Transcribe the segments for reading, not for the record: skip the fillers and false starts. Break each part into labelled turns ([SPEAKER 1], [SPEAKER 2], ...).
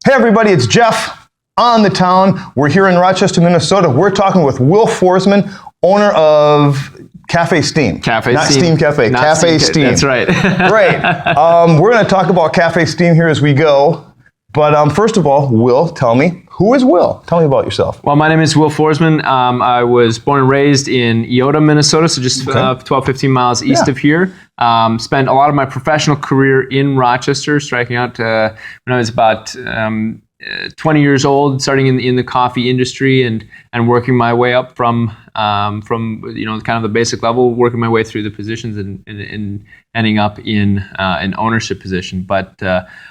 [SPEAKER 1] Hey everybody, it's Jeff on the town. We're here in Rochester, Minnesota. We're talking with Will Forsman, owner of Cafe Steam. Not Steam Cafe, Cafe Steam.
[SPEAKER 2] That's right.
[SPEAKER 1] Great. We're going to talk about Cafe Steam here as we go. But first of all, Will, tell me, who is Will? Tell me about yourself.
[SPEAKER 2] Well, my name is Will Forsman. I was born and raised in Iota, Minnesota, so just 12, 15 miles east of here. Spent a lot of my professional career in Rochester, striking out when I was about 20 years old, starting in the coffee industry and working my way up from kind of the basic level, working my way through the positions and ending up in an ownership position. But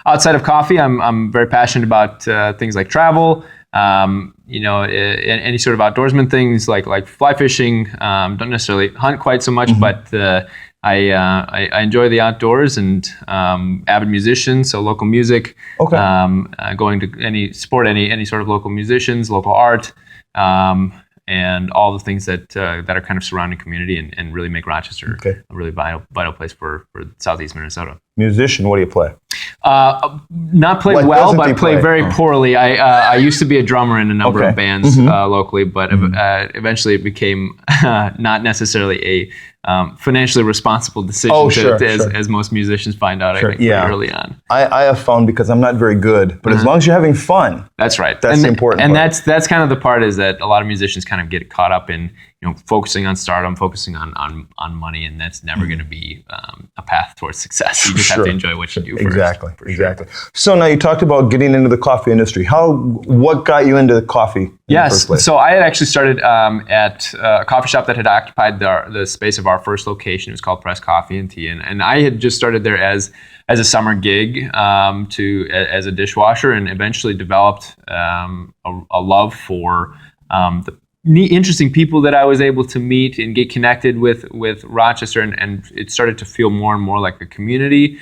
[SPEAKER 2] outside of coffee, I'm very passionate about things like travel, any sort of outdoorsman things like fly fishing. Don't necessarily hunt quite so much, but I enjoy the outdoors and avid musician, so local music. Going to any sport, any sort of local musicians, local art, and all the things that are kind of surrounding community and really make Rochester a really vital place for Southeast Minnesota.
[SPEAKER 1] Musician, what do you play?
[SPEAKER 2] Not play well, but play very poorly. I used to be a drummer in a number of bands locally, but eventually it became not necessarily a financially responsible decision as most musicians find out, I think, pretty early on.
[SPEAKER 1] I have found, because I'm not very good, but as long as you're having fun.
[SPEAKER 2] That's right.
[SPEAKER 1] That's the important
[SPEAKER 2] part.
[SPEAKER 1] And
[SPEAKER 2] that's kind of the part, is that a lot of musicians kind of get caught up in focusing on stardom, focusing on money, and that's never going to be a path towards success. You just have to enjoy what you do first.
[SPEAKER 1] Exactly. So now you talked about getting into the coffee industry. What got you into the coffee in the first place?
[SPEAKER 2] So I had actually started at a coffee shop that had occupied the space of our first location. It was called Press Coffee and Tea, and I had just started there as a summer gig as a dishwasher, and eventually developed a love for the interesting people that I was able to meet and get connected with Rochester, and it started to feel more and more like a community.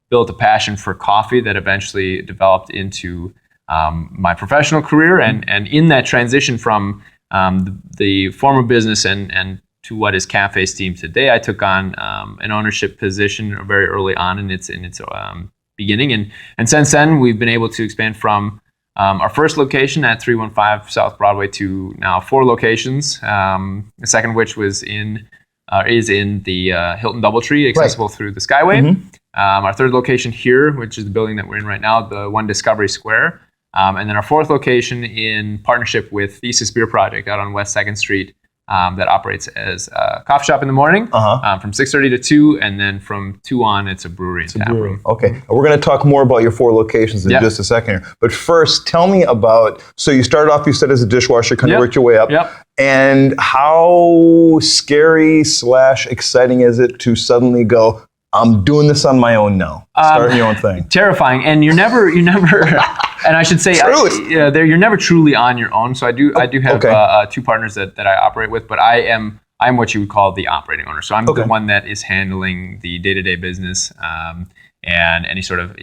[SPEAKER 2] Built a passion for coffee that eventually developed into my professional career, and in that transition from the former business and to what is Cafe Steam today, I took on an ownership position very early on in its beginning, and since then we've been able to expand from our first location at 315 South Broadway to now 4 locations. The second of which is in the Hilton DoubleTree, accessible through the Skyway. Our third location here, which is the building that we're in right now, the One Discovery Square. And then our fourth location in partnership with Thesis Beer Project out on West 2nd Street, that operates as a coffee shop in the morning from 6:30 to 2, and then from 2 on, it's a brewery and tap room.
[SPEAKER 1] Okay, we're going to talk more about your 4 locations in just a second here. But first, tell me about, so you started off, you said, as a dishwasher, kind of worked your way up. And how scary / exciting is it to suddenly go, I'm doing this on my own now, starting your own thing?
[SPEAKER 2] Terrifying, and you're never, and I should say, you're never truly on your own. So I do have 2 partners that I operate with, but I'm what you would call the operating owner. So I'm the one that is handling the day-to-day business and any sort of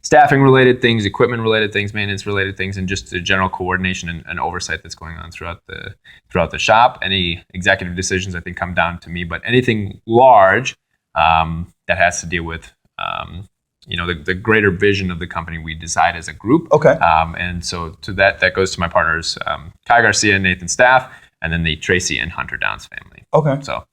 [SPEAKER 2] staffing related things, equipment related things, maintenance related things, and just the general coordination and oversight that's going on throughout the shop. Any executive decisions, I think, come down to me, but anything large that has to deal with the greater vision of the company, we decide as a group. And so to that goes to my partners, Kai Garcia and Nathan Staff, and then the Tracy and Hunter Downs family. So,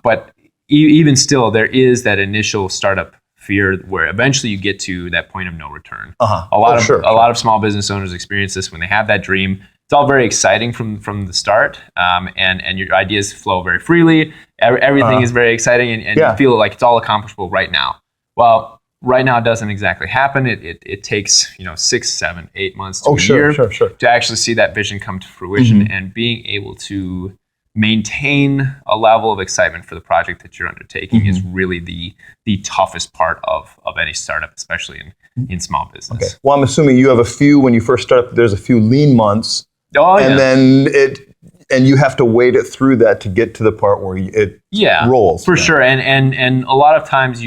[SPEAKER 2] but even still, there is that initial startup fear where eventually you get to that point of no return. A lot of small business owners experience this when they have that dream. It's all very exciting from the start, and your ideas flow very freely. Everything is very exciting, and you feel like it's all accomplishable right now. Well, right now it doesn't exactly happen. It takes 6, 7, 8 months to a year to actually see that vision come to fruition, and being able to maintain a level of excitement for the project that you're undertaking is really the toughest part of any startup, especially in small business.
[SPEAKER 1] Well, I'm assuming you have a few, when you first start up, there's a few lean months. And you have to wait it through that to get to the part where it rolls. For
[SPEAKER 2] sure. And a lot of times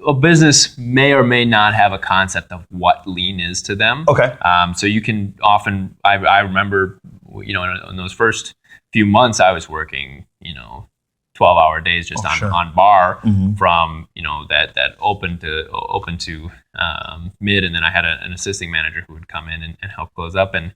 [SPEAKER 2] a business may or may not have a concept of what lean is to them. So you can often, I remember, in those first few months I was working, 12-hour days just on bar from that open to mid, and then I had an assisting manager who would come in and help close up, and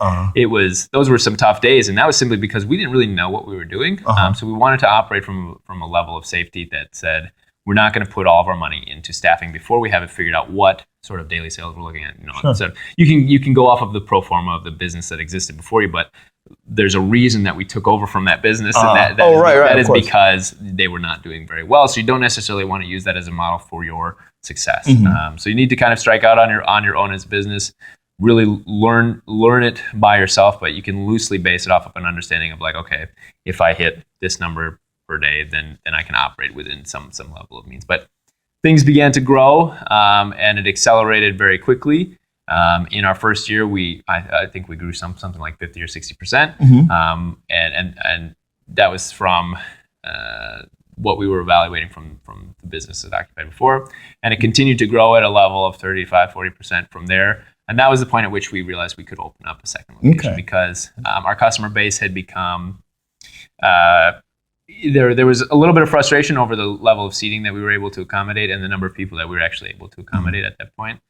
[SPEAKER 2] those were some tough days, and that was simply because we didn't really know what we were doing, so we wanted to operate from a level of safety that said we're not going to put all of our money into staffing before we have it figured out what sort of daily sales we're looking at. So you can go off of the pro forma of the business that existed before you, but there's a reason that we took over from that business, and that is because they were not doing very well. So you don't necessarily want to use that as a model for your success. So you need to kind of strike out on your own as a business, really learn it by yourself, but you can loosely base it off of an understanding of like, okay, if I hit this number per day, then I can operate within some level of means. But things began to grow, and it accelerated very quickly. In our first year, I think we grew something like 50 or 60%, and that was from what we were evaluating from the business that occupied before, and it continued to grow at a level of 35-40% from there. And that was the point at which we realized we could open up a second location because our customer base had become there was a little bit of frustration over the level of seating that we were able to accommodate and the number of people that we were actually able to accommodate at that point.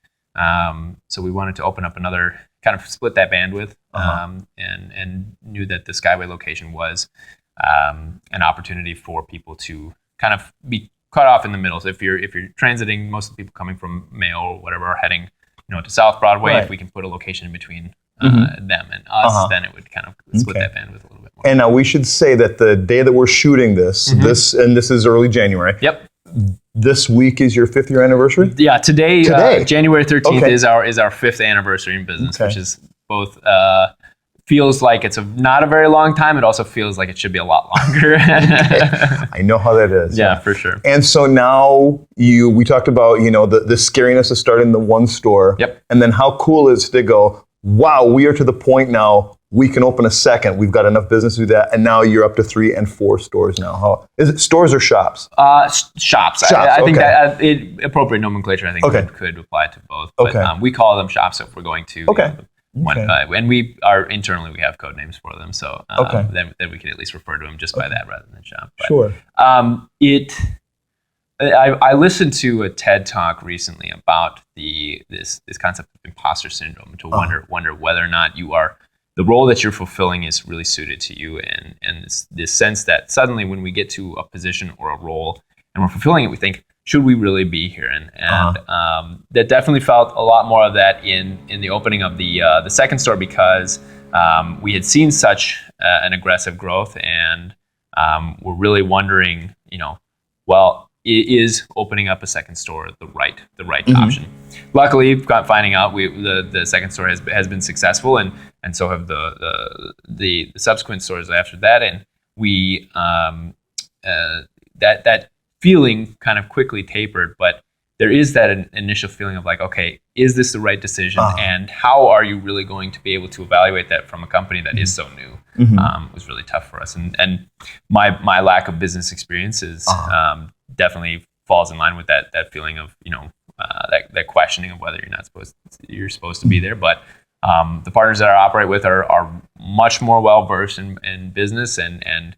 [SPEAKER 2] So we wanted to open up another, kind of split that bandwidth, and knew that the Skyway location was an opportunity for people to kind of be cut off in the middle. So if you're transiting, most of the people coming from Mayo or whatever are heading to South Broadway. If we can put a location in between them and us, then it would kind of split that bandwidth a little bit more.
[SPEAKER 1] And now we should say that the day that we're shooting this, this is early January.
[SPEAKER 2] Yep.
[SPEAKER 1] This week is your 5th year anniversary?
[SPEAKER 2] Yeah, today. January 13th is our 5th anniversary in business, which is both feels like it's not a very long time. It also feels like it should be a lot longer.
[SPEAKER 1] I know how that is.
[SPEAKER 2] Yeah, for sure.
[SPEAKER 1] And so now we talked about the scariness of starting the one store. Yep. And then how cool is it to go, wow, we are to the point now we can open a second. We've got enough business to do that, and now you're up to 3 and 4 stores now. How is it? Stores or shops?
[SPEAKER 2] Shops. I think that appropriate nomenclature. I think could apply to both. But we call them shops if we're going to. And we are internally we have code names for them, so then we can at least refer to them just by that rather than shop. But,
[SPEAKER 1] sure.
[SPEAKER 2] I listened to a TED talk recently about this concept of imposter syndrome, to wonder whether or not the role that you're fulfilling is really suited to you, and this sense that suddenly when we get to a position or a role and we're fulfilling it, we think, should we really be here? And that definitely felt a lot more of that in the opening of the second store, because we had seen such an aggressive growth, and we're really wondering, is opening up a second store the right option? Luckily, finding out the second store has been successful, and so have the subsequent stores after that, and we that feeling kind of quickly tapered, but there is that initial feeling of like, okay, is this the right decision, and how are you really going to be able to evaluate that from a company that is so new? Was really tough for us, and my lack of business experience is definitely falls in line with that feeling of that questioning of whether you're supposed to be there. But the partners that I operate with are much more well versed in business, and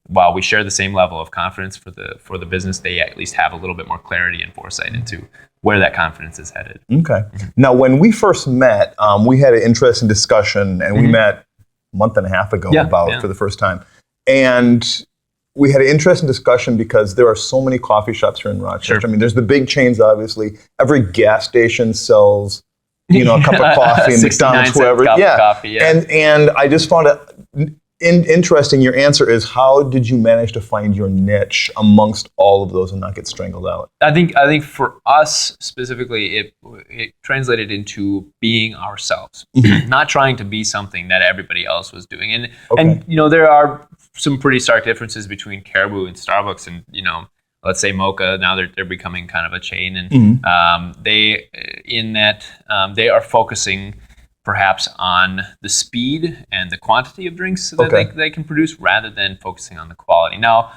[SPEAKER 2] while we share the same level of confidence for the business, they at least have a little bit more clarity and foresight into where that confidence is headed.
[SPEAKER 1] Okay. Now, when we first met, we had an interesting discussion, and we met a month and a half ago for the first time, and we had an interesting discussion because there are so many coffee shops here in Rochester. Sure. I mean, there's the big chains, obviously. Every gas station sells, a cup of coffee, and McDonald's, whoever.
[SPEAKER 2] Coffee,
[SPEAKER 1] And I just found it interesting. Your answer is, how did you manage to find your niche amongst all of those and not get strangled out?
[SPEAKER 2] I think for us specifically, it translated into being ourselves, not trying to be something that everybody else was doing. And there are some pretty stark differences between Caribou and Starbucks, and let's say Mocha. Now they're becoming kind of a chain, and they are focusing perhaps on the speed and the quantity of drinks that they can produce, rather than focusing on the quality. Now,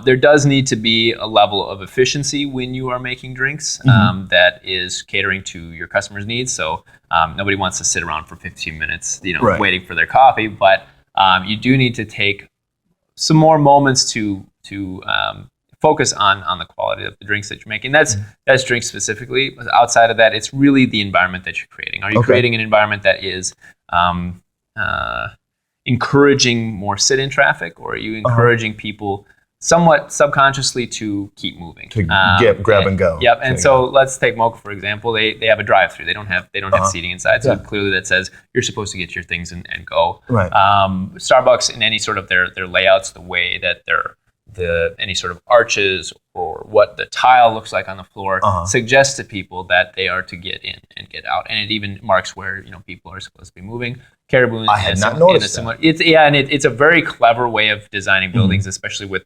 [SPEAKER 2] there does need to be a level of efficiency when you are making drinks that is catering to your customers' needs. So nobody wants to sit around for 15 minutes, waiting for their coffee, but you do need to take some more moments to focus on the quality of the drinks that you're making. That's drinks specifically. Outside of that, it's really the environment that you're creating. Are you creating an environment that is encouraging more sit-in traffic, or are you encouraging people somewhat subconsciously to keep moving,
[SPEAKER 1] to grab and go?
[SPEAKER 2] Yep. And so let's take Mocha for example. They have a drive-through. They don't have seating inside. So clearly that says you're supposed to get your things and go.
[SPEAKER 1] Right.
[SPEAKER 2] Starbucks, in any sort of their layouts, the way that any sort of arches or what the tile looks like on the floor suggests to people that they are to get in and get out, and it even marks where people are supposed to be moving. Caribou,
[SPEAKER 1] I had not noticed that.
[SPEAKER 2] It's a very clever way of designing buildings, especially with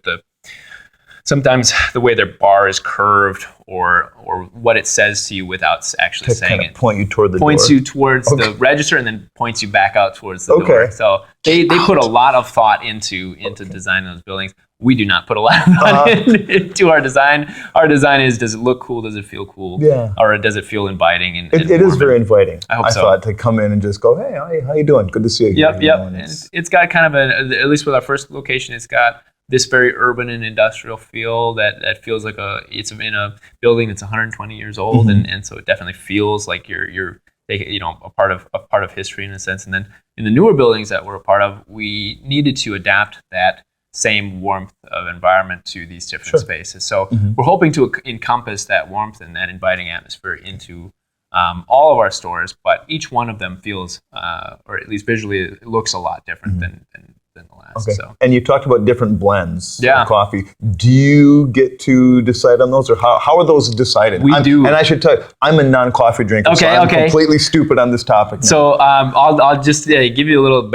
[SPEAKER 2] sometimes the way their bar is curved or what it says to you without actually saying it.
[SPEAKER 1] Point you toward the
[SPEAKER 2] points
[SPEAKER 1] door.
[SPEAKER 2] You towards the register and then points you back out towards the door. So they put a lot of thought into designing those buildings. We do not put a lot of thought into our design. Our design is, does it look cool? Does it feel cool? Yeah. Or does it feel inviting?
[SPEAKER 1] It is very inviting.
[SPEAKER 2] I hope so.
[SPEAKER 1] I thought to come in and just go, hey, how you doing? Good to see you.
[SPEAKER 2] Yep. And it's got kind of at least with our first location, it's got this very urban and industrial feel that feels like it's in a building that's 120 years old, and so it definitely feels like you're a part of history in a sense. And then in the newer buildings that we're a part of, we needed to adapt that same warmth of environment to these different spaces. So we're hoping to encompass that warmth and that inviting atmosphere into all of our stores, but each one of them feels, or at least visually, it looks a lot different than the last.
[SPEAKER 1] Okay.
[SPEAKER 2] So.
[SPEAKER 1] And you talked about different blends of coffee. Do you get to decide on those, or how are those decided?
[SPEAKER 2] We do.
[SPEAKER 1] And I should tell you, I'm a non-coffee drinker, so I'm completely stupid on this topic now.
[SPEAKER 2] So I'll just give you a little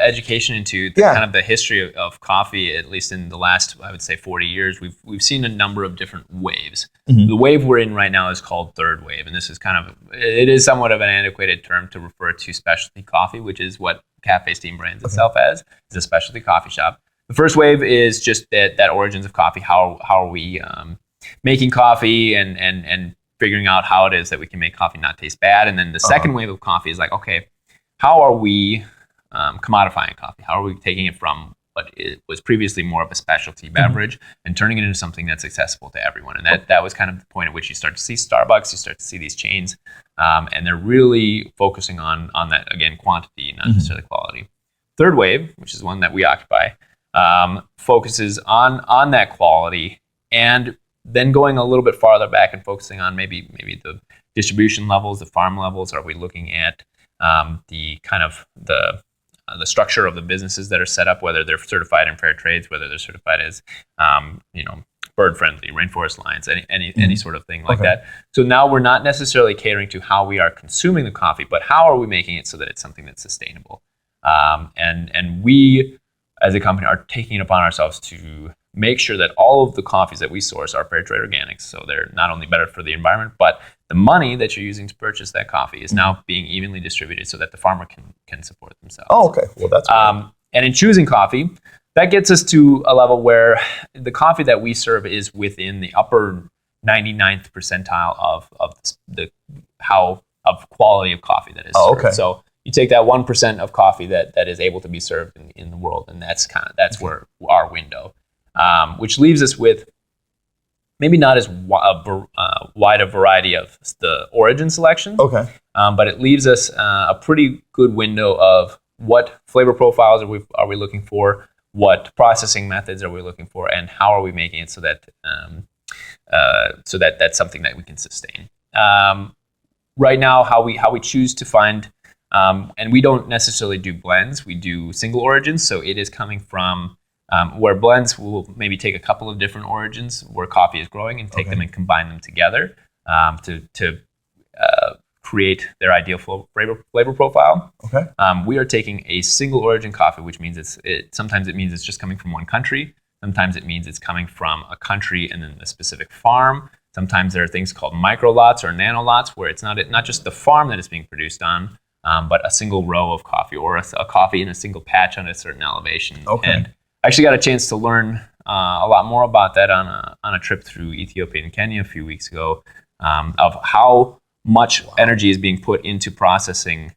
[SPEAKER 2] education into kind of the history of coffee, at least in the last, I would say, 40 years. We've seen a number of different waves. The wave we're in right now is called third wave, and this is it is somewhat of an antiquated term to refer to specialty coffee, which is what Cafe Steam brands itself as. It's a specialty coffee shop. The first wave is just that origins of coffee. How are we making coffee and figuring out how it is that we can make coffee not taste bad. And then the second wave of coffee is like, okay, how are we commodifying coffee? How are we taking it from what it was previously more of a specialty beverage and turning it into something that's accessible to everyone? And that was kind of the point at which you start to see Starbucks, you start to see these chains, and they're really focusing on that, again, quantity, not necessarily quality. Third wave, which is one that we occupy, focuses on that quality, and then going a little bit farther back and focusing on maybe the distribution levels, the farm levels. Are we looking at the kind of the structure of the businesses that are set up, whether they're certified in fair trades, whether they're certified as bird friendly, rainforest lines, any sort of thing like that. So now we're not necessarily catering to how we are consuming the coffee, but how are we making it so that it's something that's sustainable. And we, as a company, are taking it upon ourselves to make sure that all of the coffees that we source are fair trade organics. So they're not only better for the environment, but the money that you're using to purchase that coffee is now being evenly distributed so that the farmer can support themselves.
[SPEAKER 1] Oh, okay. Well, that's great.
[SPEAKER 2] And in choosing coffee, that gets us to a level where the coffee that we serve is within the upper 99th percentile of quality of coffee that is served. Okay. So you take that 1% of coffee that is able to be served in the world, and that's where our window, which leaves us with maybe not as wide a variety of the origin selections. Okay. But it leaves us a pretty good window of what flavor profiles are we looking for, what processing methods are we looking for, and how are we making it so that that's something that we can sustain. Right now, how we choose to find, and we don't necessarily do blends, we do single origins. So it is coming from where blends will maybe take a couple of different origins where coffee is growing and take them and combine them together to create their ideal flavor profile. Okay. We are taking a single origin coffee, which means sometimes it means it's just coming from one country. Sometimes it means it's coming from a country and then a specific farm. Sometimes there are things called micro lots or nano lots, where it's not just the farm that it's being produced on, but a single row of coffee or a coffee in a single patch on a certain elevation. Okay. And I actually got a chance to learn a lot more about that on a trip through Ethiopia and Kenya a few weeks ago, of how much energy is being put into processing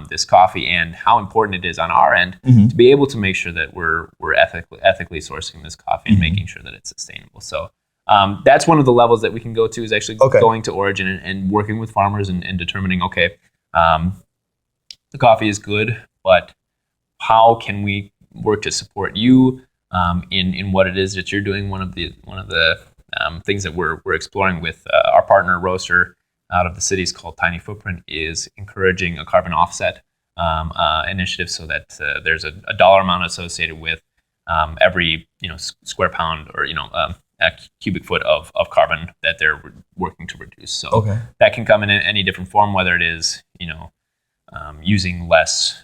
[SPEAKER 2] this coffee and how important it is on our end to be able to make sure that we're ethically sourcing this coffee and making sure that it's sustainable. So that's one of the levels that we can go to, is actually going to origin and working with farmers and determining, okay, the coffee is good, but how can we work to support you in what it is that you're doing? One of the things that we're exploring with our partner roaster out of the city is called Tiny Footprint, is encouraging a carbon offset initiative, so that there's a dollar amount associated with every square pound or a cubic foot of carbon that they're working to reduce. So that can come in any different form, whether it is using less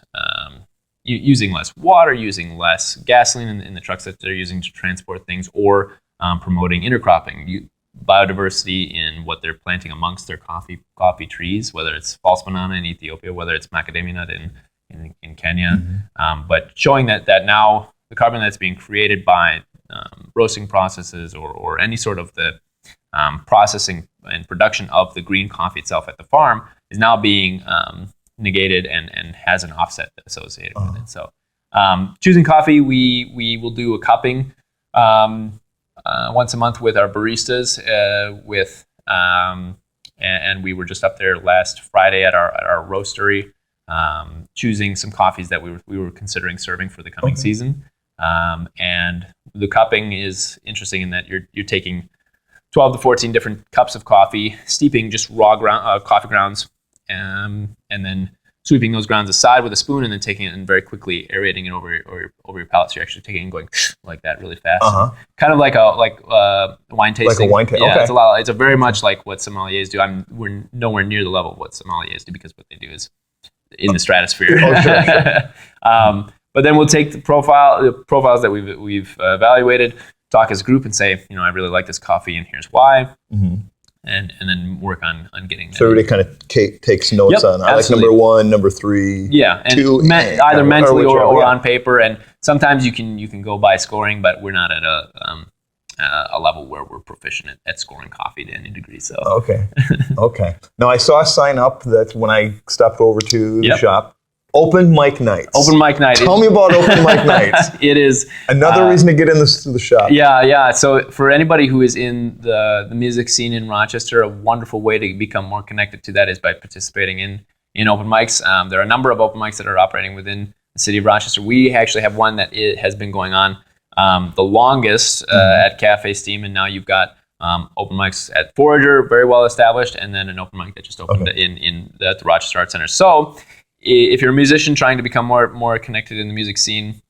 [SPEAKER 2] water, using less gasoline in the trucks that they're using to transport things, or promoting intercropping, biodiversity in what they're planting amongst their coffee trees, whether it's false banana in Ethiopia, whether it's macadamia nut in Kenya, but showing that now the carbon that's being created by roasting processes or any sort of the processing and production of the green coffee itself at the farm is now being negated and has an offset associated with it. So choosing coffee, we will do a cupping once a month with our baristas and we were just up there last Friday at our roastery choosing some coffees that we were considering serving for the coming season. And the cupping is interesting in that you're taking 12 to 14 different cups of coffee, steeping just raw coffee grounds, and then sweeping those grounds aside with a spoon, and then taking it and very quickly aerating it over your palate. So you're actually taking it and going like that really fast, kind of like wine tasting.
[SPEAKER 1] Like a wine tasting.
[SPEAKER 2] Yeah, it's a very much like what sommeliers do. We're nowhere near the level of what sommeliers do, because what they do is in the stratosphere. But then we'll take the profiles that we've evaluated, talk as a group, and say, I really like this coffee, and here's why. And then work on getting that.
[SPEAKER 1] So everybody kind of takes notes on, I like number 1, number 3.
[SPEAKER 2] Yeah, and
[SPEAKER 1] 2,
[SPEAKER 2] either mentally or on paper. And sometimes you can go by scoring, but we're not at a level where we're proficient at scoring coffee to any degree. So
[SPEAKER 1] okay. Now I saw a sign up that when I stopped over to the shop. Open mic nights.
[SPEAKER 2] Open mic night.
[SPEAKER 1] Tell me about open mic nights.
[SPEAKER 2] It is
[SPEAKER 1] another reason to get in the shop.
[SPEAKER 2] Yeah. So for anybody who is in the music scene in Rochester, a wonderful way to become more connected to that is by participating in open mics. There are a number of open mics that are operating within the city of Rochester. We actually have one that has been going on the longest at Cafe Steam, and now you've got open mics at Forager, very well established, and then an open mic that just opened at the Rochester Arts Center. So if you're a musician trying to become more connected in the music scene,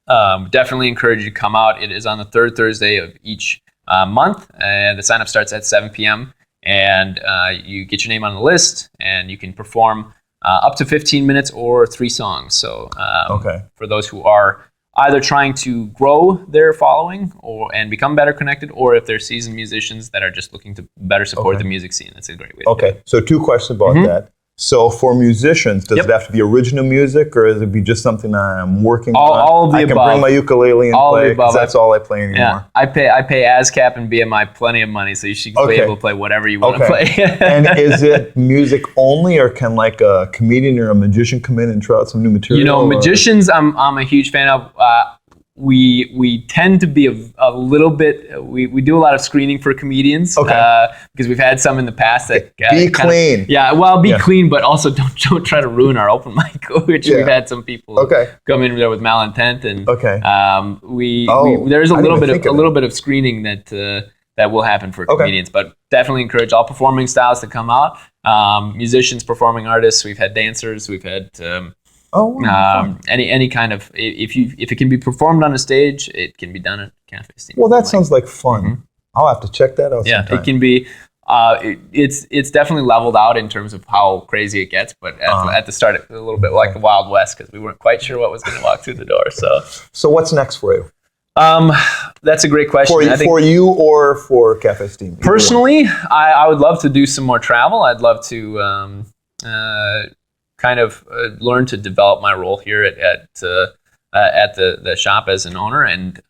[SPEAKER 2] definitely encourage you to come out. It is on the third Thursday of each month, and the sign-up starts at 7 p.m. And you get your name on the list, and you can perform up to 15 minutes or 3 songs. So for those who are either trying to grow their following and become better connected, or if they're seasoned musicians that are just looking to better support the music scene, that's a great way to do it.
[SPEAKER 1] So 2 questions about that. So for musicians, does it have to be original music, or does it be just something I'm working on?
[SPEAKER 2] All of the above.
[SPEAKER 1] I can bring my ukulele and play, because that's all I play anymore.
[SPEAKER 2] Yeah, I pay ASCAP and BMI plenty of money, so you should be able to play whatever you want to play.
[SPEAKER 1] And is it music only, or can like a comedian or a magician come in and try out some new material?
[SPEAKER 2] Magicians, I'm a huge fan of. We tend to be a little bit. We do a lot of screening for comedians because we've had some in the past that
[SPEAKER 1] be clean.
[SPEAKER 2] Be clean, but also don't try to ruin our open mic, which we've had some people come in there with malintent, and there's a little bit of screening that will happen for comedians, but definitely encourage all performing styles to come out. Musicians, performing artists. We've had dancers. We've had. Any kind of if it can be performed on a stage, it can be done at Cafe Steam.
[SPEAKER 1] Well, that sounds like fun. I'll have to check that out.
[SPEAKER 2] Yeah,
[SPEAKER 1] sometime.
[SPEAKER 2] It can be. It's definitely leveled out in terms of how crazy it gets, but at the start, it was a little bit like the Wild West, because we weren't quite sure what was going to walk through the door. So
[SPEAKER 1] what's next for you?
[SPEAKER 2] That's a great question.
[SPEAKER 1] For you or for Cafe Steam?
[SPEAKER 2] Personally, I would love to do some more travel. I'd love to kind of learn to develop my role here at the shop as an owner, and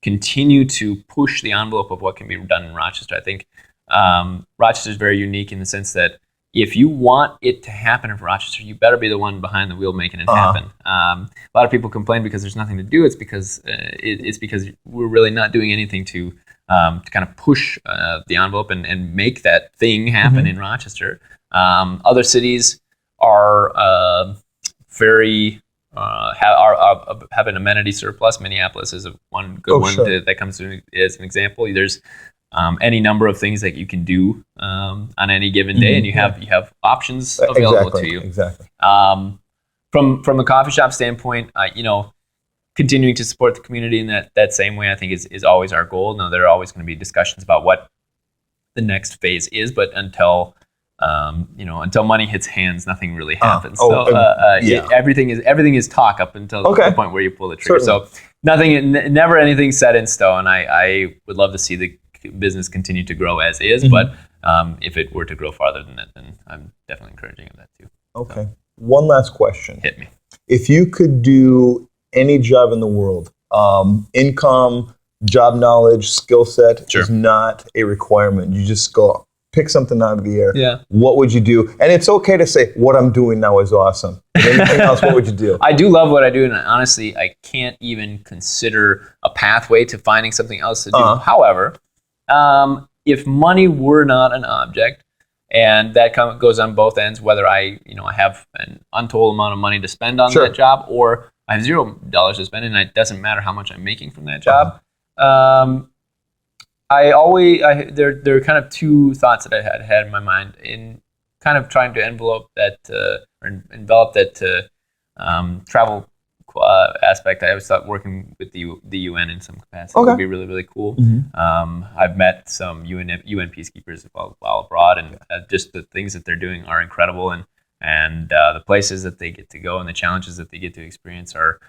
[SPEAKER 2] continue to push the envelope of what can be done in Rochester. I think Rochester is very unique in the sense that if you want it to happen in Rochester, you better be the one behind the wheel making it happen. A lot of people complain because there's nothing to do. It's because we're really not doing anything to kind of push the envelope and make that thing happen in Rochester. Other cities are have an amenity surplus. Minneapolis is one good one that comes to as an example. There's any number of things that you can do on any given day, and you have options available to you.
[SPEAKER 1] Exactly.
[SPEAKER 2] From a coffee shop standpoint, continuing to support the community in that same way, I think is always our goal. Now, there are always going to be discussions about what the next phase is, but until money hits hands, nothing really happens. Everything is talk up until the point where you pull the trigger. Certainly. So never anything set in stone. I would love to see the business continue to grow as is, but if it were to grow farther than that, then I'm definitely encouraging of that too.
[SPEAKER 1] Okay. One last question.
[SPEAKER 2] Hit me.
[SPEAKER 1] If you could do any job in the world, income, job knowledge, skill set is not a requirement. You just go pick something out of the air.
[SPEAKER 2] Yeah.
[SPEAKER 1] What would you do? And it's okay to say, what I'm doing now is awesome. But anything else, what would you do?
[SPEAKER 2] I do love what I do, and honestly, I can't even consider a pathway to finding something else to do. However, if money were not an object, and that goes on both ends, whether I have an untold amount of money to spend on that job, or I have $0 to spend, and it doesn't matter how much I'm making from that job. There are kind of two thoughts that I had in my mind in kind of trying to envelop that travel aspect. I always thought working with the UN in some capacity would be really, really cool. I've met some UN peacekeepers while abroad, and just the things that they're doing are incredible, and the places that they get to go and the challenges that they get to experience are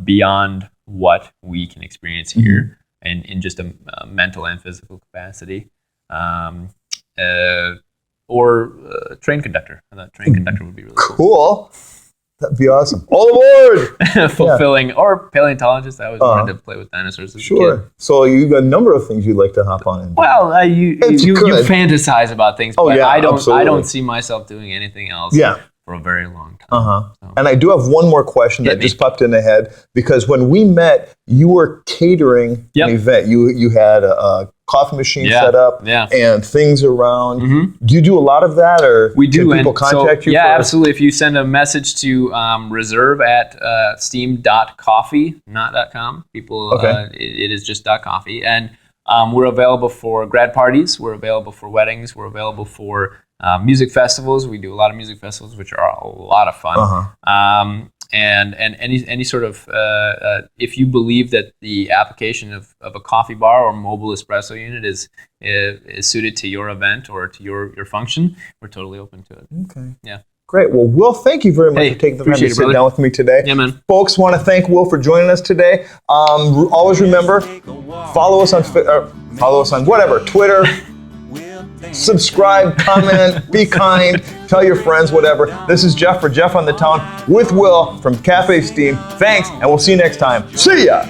[SPEAKER 2] beyond what we can experience here, and in just a mental and physical capacity. Or train conductor. I thought train conductor would be really cool.
[SPEAKER 1] That'd be awesome. All aboard!
[SPEAKER 2] Fulfilling. Or paleontologist. I always wanted to play with dinosaurs as a kid.
[SPEAKER 1] So you've got a number of things you'd like to hop on and do.
[SPEAKER 2] Well, you fantasize about things, but I don't see myself doing anything else for a very long time. So.
[SPEAKER 1] And I do have one more question that just popped in the head, because when we met, you were catering an event. You had a coffee machine set up and things around. Do you do a lot of that, or
[SPEAKER 2] we do,
[SPEAKER 1] can people contact you?
[SPEAKER 2] Yeah, absolutely. If you send a message to reserve at steam.coffee, not .com, people, it is just .coffee. And we're available for grad parties. We're available for weddings. We're available for music festivals. We do a lot of music festivals, which are a lot of fun. And any sort of, if you believe that the application of a coffee bar or mobile espresso unit is suited to your event or to your function, we're totally open to it.
[SPEAKER 1] Okay.
[SPEAKER 2] Yeah.
[SPEAKER 1] Great. Well, Will, thank you very much for taking the time to sit down with me today.
[SPEAKER 2] Yeah, man.
[SPEAKER 1] Folks, want to thank Will for joining us today. Always remember, follow us on whatever, Twitter. Subscribe, comment, be kind, tell your friends, whatever. This is Jeff for Jeff on the Town with Will from Cafe Steam. Thanks, and we'll see you next time. See ya!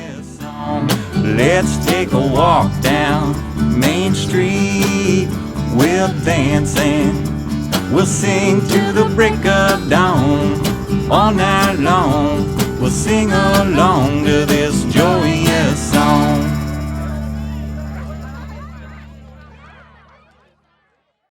[SPEAKER 3] Let's take a walk down Main Street. We'll dance and we'll sing to the break of dawn all night.